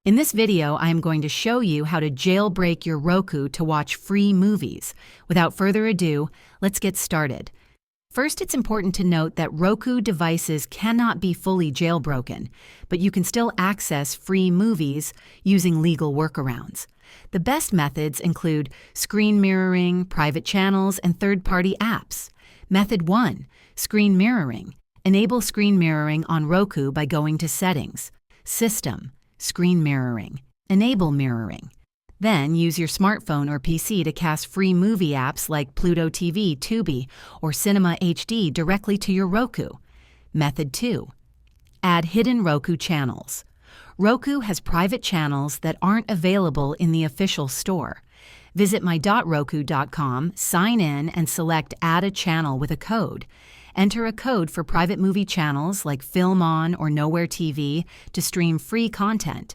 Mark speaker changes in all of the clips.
Speaker 1: In this video, I am going to show you how to jailbreak your Roku to watch free movies. Without further ado, let's get started. First, it's important to note that Roku devices cannot be fully jailbroken, but you can still access free movies using legal workarounds. The best methods include screen mirroring, private channels, and third-party apps. Method 1. Screen mirroring. Enable screen mirroring on Roku by going to Settings, System, Screen mirroring. Enable mirroring. Then use your smartphone or PC to cast free movie apps like Pluto TV, Tubi, or Cinema HD directly to your Roku. Method 2. Add hidden Roku channels. Roku has private channels that aren't available in the official store. Visit my.roku.com, sign in, and select Add a Channel with a code. Enter a code for private movie channels like Film On or Nowhere TV to stream free content.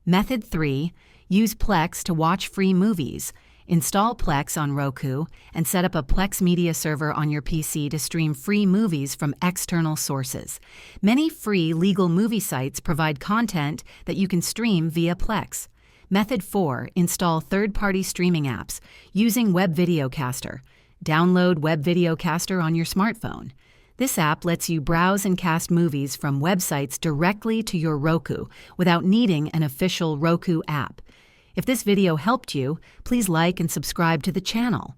Speaker 1: Method 3. Use Plex to watch free movies. Install Plex on Roku and set up a Plex media server on your PC to stream free movies from external sources. Many free legal movie sites provide content that you can stream via Plex. Method 4. Install third-party streaming apps using Web Video Caster. Download Web Video Caster on your smartphone. This app lets you browse and cast movies from websites directly to your Roku without needing an official Roku app. If this video helped you, please like and subscribe to the channel.